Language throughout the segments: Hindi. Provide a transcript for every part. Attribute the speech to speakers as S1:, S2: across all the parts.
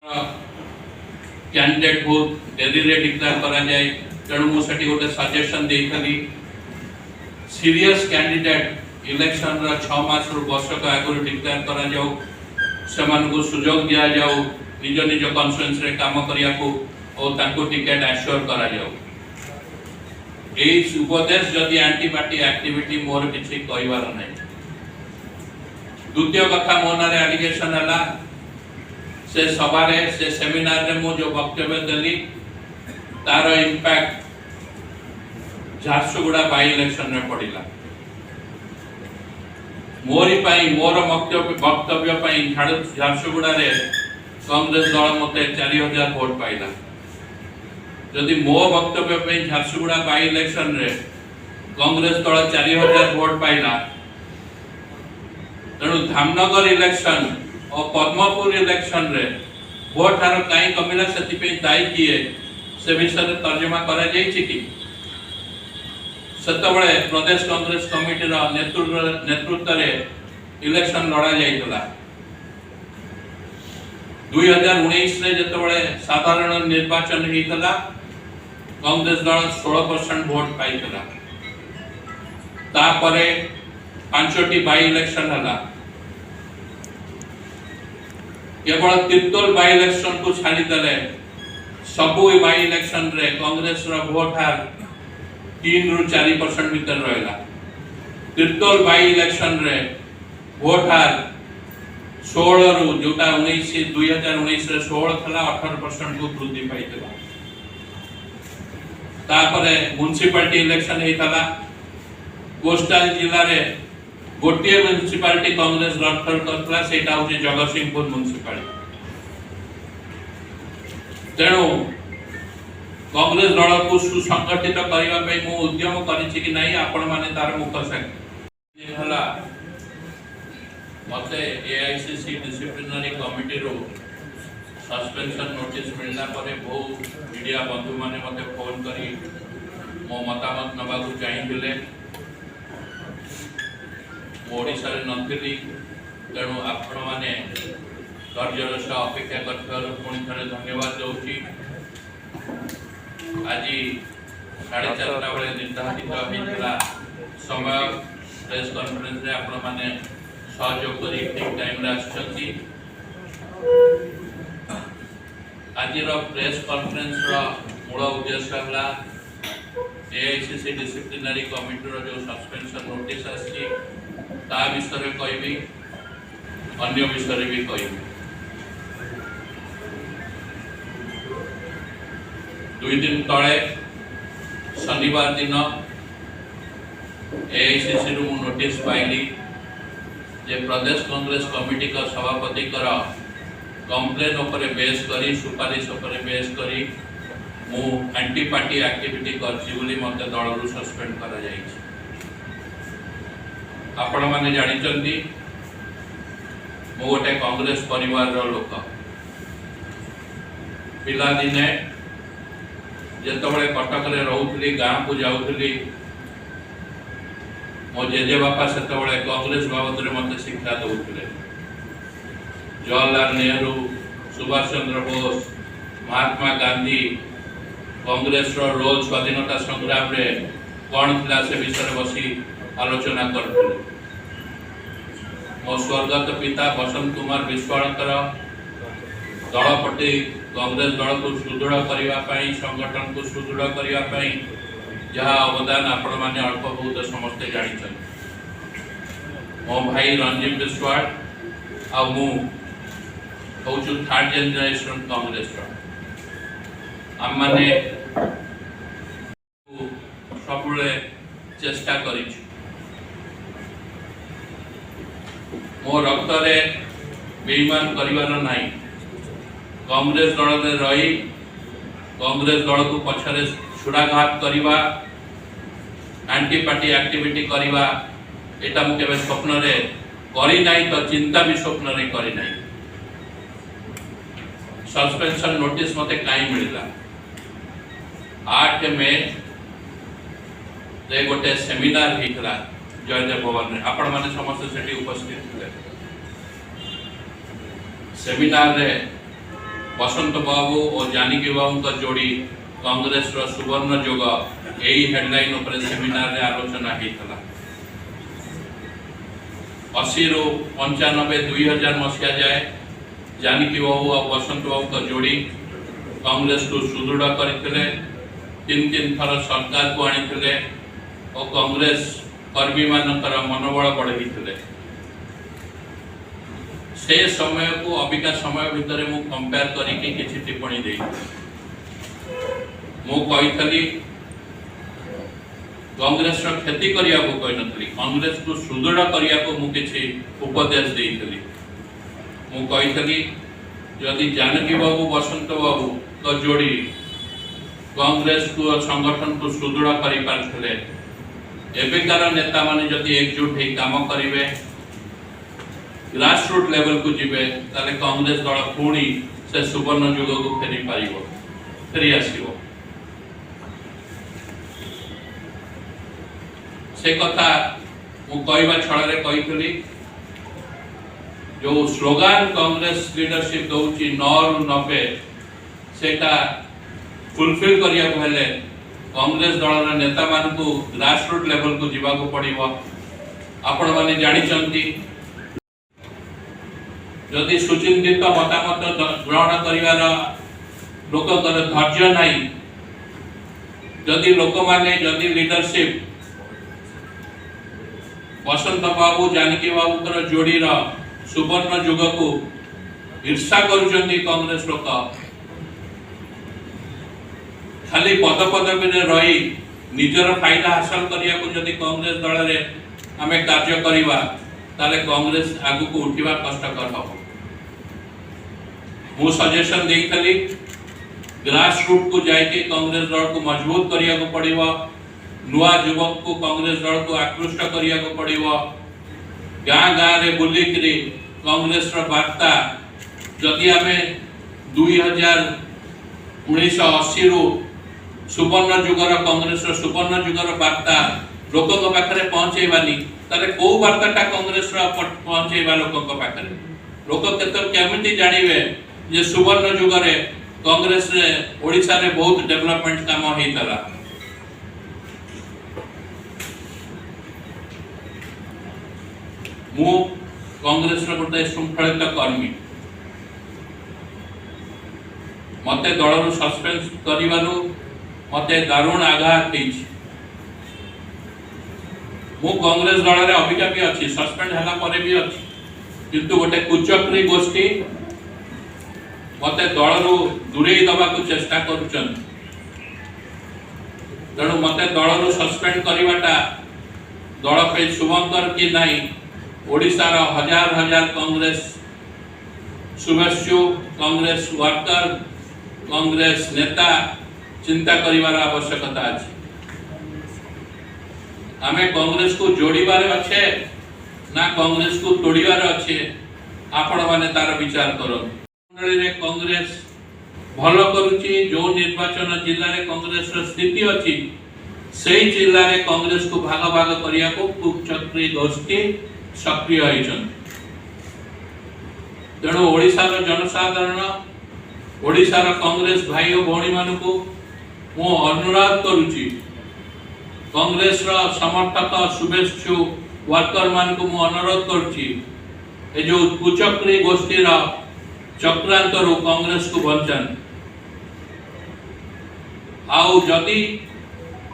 S1: कैंडिडेट बहुत डेरी रे डिक्लेयर करा जाए तेणु मुझे गोटे सजेशन देइथली सीरियस कैंडिडेट इलेक्शन रा 6 मास रु वर्षक आगु डिक्लेयर करा जाऊ सेमान को सुजोग दिया जाऊ निज निज कॉन्स्टिट्यूएंसी रे काम करिया को और ताको टिकट एश्योर करा जाऊ एई उपदेश जदि एंटी पार्टी एक्टिविटी मोर किछि कहबार नै। द्वितीय कथा मोना रे एलिगेशन हला से सभारे से सेमिनार रे मो जो वक्तव्य देली तार इंपैक्ट झारसुगुड़ा बाई इलेक्शन रे पड़िला मोरी पाई मोर वक्तव्य पाई झारसुगुड़ा रे कांग्रेस दल मते 4000 वोट पाइला जदि मो वक्तव्य पाई झारसुगुड़ा बाई इलेक्शन रे कांग्रेस दल 4000 वोट पाइला तेणु धामनगर इलेक्शन और पद्मपुर इलेक्शन रे वोट हार कहीं कमिला सेति पे दायी किए से विषय तर्जमा करा जायछि कि सेतबळे प्रदेश कांग्रेस कमिटी रा नेतृत्व रे इलेक्शन लड़ा जायतला 2019 रे जेतबळे साधारण निर्वाचन हेतला कांग्रेस दल 16% वोट पाइतला तापरे 5टी बाई इलेक्शन हला केवल तिर्तोल बाई इलेक्शन को छाड़ी देले सबु बाई इलेक्शन रे कांग्रेस रा वोट हार 3 रु 4% भीतर रहला तिर्तोल बाई इलेक्शन रे वोट हार 16 रु जोटा 2019 रे 16 थला 18% को वृद्धि पाइतला तापरे म्युनिसिपलिटी इलेक्शन हेतला कोस्टल जिल्ला रे गोटे म्युनिसिपालिटी कांग्रेस रक्षण करथला सेटा होचे जगतसिंहपुर म्युनिसिपालिटी तेणु कांग्रेस दल को सुसंगठित करबा पे मु उद्यम करिछि कि नाही आपण माने तार मुख साक्षी हला मते एआईसीसी डिसिप्लिनरी कमिटी रो सस्पेंशन नोटिस मिलना परे बहुत मीडिया बंधु माने मते फोन करी मो मतामत नबा को चाहिथिले ओडिशा रे नथिली तेणु आपण माने धैर्यर सह अपेक्षा करथार पुणी थरे धन्यवाद दउची आज 4:30 बेले निर्धारित होइतला समय प्रेस कॉन्फ्रेंस रे आपण माने सहयोग करी ठीक टाइम रे आछंती आज रो प्रेस कॉन्फ्रेंस रो मूल उद्देश्य हला एआईसीसी डिसिप्लिनरी कमिटी रो जो सस्पेंशन नोटिस आसी ता विषय कहबी अन्य विषय भी कहबी 2 दिन तले शनिवार दिन एआईसीसी रु नोटिस पाइली जे प्रदेश कांग्रेस कमिटी का सभापति कर कंप्लेन उपरे बेस करी सुपारिश उपरे बेस करी मु एंटी पार्टी एक्टिविटी करछि बोली मते दल रु सस्पेंड करा जायछि। आपण माने जानि चंदी मो गोटे कांग्रेस परिवार रो लोक पिला दिने जेतबळे कटक रे रहउथली गां को जाउथली मो जेजे बापा सेतबळे कांग्रेस बाबत रे मते शिक्षा दउथले जवाहरलाल नेहरू सुभाष चंद्र बोस महात्मा गांधी कांग्रेस रो रोल स्वाधीनता संग्राम रे कोन थिला से विषय बसी आलोचना करते मो स्वर्गत पिता बसंत कुमार विश्वाणकर दलपटी कांग्रेस दल को सुदृढ़ करने संगठन को सुदृढ़ करने जहाँ अवदान आपण मैंने अल्प बहुत समस्ते जानी मो भाई रंजीत विश्वाल आ मु हूँ 3rd जनरेशन कांग्रेस आम मैंने सब चेष्टा करिछु मो रक्त रे बेईमान करिवार नाही कांग्रेस दल रे रही कांग्रेस दल को पछरे छुड़ाघात करिवा एंटी पार्टी एक्टिविटी करिवा एटा मु केबे स्वप्न रे करी नाही तो चिंता भी स्वप्न रे करी नाही सस्पेंशन नोटिस मते काई मिलिला 8 मई रे गोटे सेमिनार हितला जयदेव भवन रे आपण माने समस्त सेठी उपस्थित थे सेमिनार रे बसंत बाबू और जानकी बाबू का जोड़ी कांग्रेस रो सुवर्ण युग यही हेडलाइन उपरे सेमिनार रे आलोचना होता 80 रु 95 2000 मसीहा जाए जानकी बाबू और बसंत बाबू का जोड़ी कांग्रेस को सुदृढ़ करते तीन तीन थर सरकार को आनी और कांग्रेस कर्मी मानकर मनोबल बढ़े से समय को अबिका समय भितर मु कंपेयर करके किसी टिप्पणी दे मु कही कांग्रेस क्षति करने को कही नी कांग्रेस को सुदृढ़ करने को मु किसी उपदेश देती मु कही जदि जानकी बाबू बसंत बाबू तो जोड़ी कांग्रेस को संगठन को सुदृढ़ कर पारे एबिकार नेता माने जदि एकजुट हो काम करेंगे ग्रासरूट लेवल को जीवे ताले कांग्रेस दल पुणी से सुवर्ण युग को फेरी पारिबो फेरी आसीबो से कथा मु कहबा छड़े कही जो स्लोगान कांग्रेस लीडरशिप दउची 9 रु 90 सेटा फुलफिल करिया को हेले कांग्रेस दल नेता मान को ग्रासरूट लेवल को जीवा को पड़िबो आपण माने जानि चंती जदि सुचिंतित मतामत ग्रहण करिवार लोककर धैर्य नहीं जदि लोक माने जदि लीडरशिप बसंत बाबू जानकी बाबू जोड़ी सुवर्ण युग को ईर्षा करुचंती कांग्रेस लोक खाली पद पदवी रही निजर फायदा हासिल करने को जदि कांग्रेस दल में आम कार्य करवा ताले कांग्रेस आगु को उठा कष्टकर हम मु सजेशन देइथली ग्रास रूट को जाके कांग्रेस दल को मजबूत करिया को पड़िबो नुआ युवक को कांग्रेस दल को आकृष्ट करिया को पड़िबो गाँ गाँ रे बुली करी कांग्रेस रो वार्ता जदि आमे 1980 रु सुवर्ण युगर कांग्रेस रो सुवर्ण युगर वार्ता लोक पाखे पहुंचेबानी ताले को वार्ताटा कांग्रेस पहुंचेबा लोक पाखे लोक केमिति जानिबे जे सुवर्ण युगरे कांग्रेस रे ओडिसा रे बहुत डेवलपमेंट काम होइतला मु कांग्रेस रो गोटे शृंखलित कर्मी मते दल रो सस्पेंस करिवारु मते दारुण आघात देछि मु कांग्रेस दल रे अभिका भी अछि सस्पेंड हला परे भी अछि किंतु गोटे कुचक्री गोष्ठी मते दल रो दूरे दबा को चेष्टा करूछन तेणु मते दल रो सस्पेंड करिवाटा दल पे शुभंकर की नहीं ओडिसा रो हजार हजार कांग्रेस शुभेच्छु कांग्रेस वर्कर कांग्रेस नेता चिंता करिवार आवश्यकता अछि आमे कांग्रेस को जोड़ीबार अच्छे ना कांग्रेस को तोड़ीबार अच्छे आपण माने तार विचार करो मंडली रे कांग्रेस भलो करूची जो निर्वाचन जिल्ला रे कांग्रेस रो स्थिति अछि सेही जिल्ला रे कांग्रेस को भाग भाग करिया को कुचक्री गोष्ठी सक्रिय होइछन तेणु ओडिसा रो जनसाधारण ओडिसा रो कांग्रेस भाई और भौणी मानकू मु अनुरोध करूची कांग्रेस रो समर्थक शुभेच्छु वर्कर मान को मु अनुरोध करूची ए जो कुचक्री गोष्ठी रो चक्रांत रो कांग्रेस को बंचन आउ जदि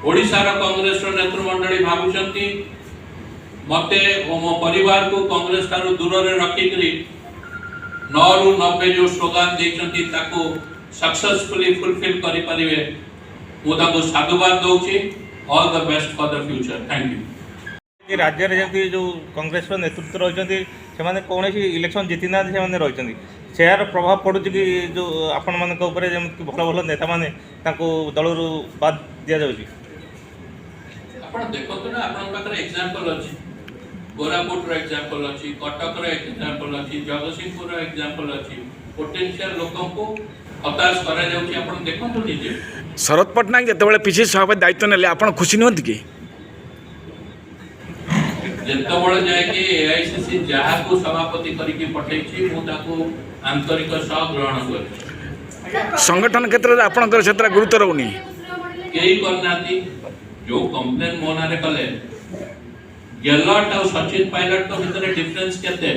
S1: ओडिसा रो कांग्रेस रो नेतृमंडली भाबुचंती मते ओ मो परिवार को कांग्रेस तारु दूर रे रखी करी 9 रु 90 जो स्लोगान देचंती ताको सक्सेसफुली फुलफिल करि परिवे मु ताको साधुवाद दउची all the best for the future thank you
S2: कि राज्य रे जंती जो कांग्रेस रो नेतृत्व रहिचंती से माने कोनोसी इलेक्शन जितिना से माने रहिचंती शेयर प्रभाव पडुची कि जो आपण मान के ऊपर जेमति भलो भलो नेता माने ताको दलरु बाद दिया जाउची
S1: आपण देखो तो ना आपण पाखरे एग्जांपल अछि गोरापुट रो एग्जांपल अछि कटक रो एग्जांपल अछि जगतसिंहपुर रो एग्जांपल अछि पोटेंशियल लोकन को हताश करा जाउची आपण देखो तो निजे
S3: शरद पटनायक जेतेबेले पीछे सभापति दायित्व नेले आपण खुशी नहंती कि
S1: जेतेबेले जाय कि एआईसीसी जहा को सभापति करी के पठैछि मु ताको आंतरिक सह ग्रहण करै
S3: संगठन क्षेत्र में आपंकर से गुरुत्व रोनी
S1: यही करना जो कंप्लेन मो ना कले गेलट और सचिन पायलट तो भितर डिफरेंस केते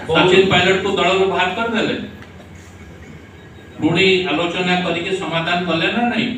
S1: सचिन पायलट को दल बाहर कर देले पुणी आलोचना करके समाधान कले ना नहीं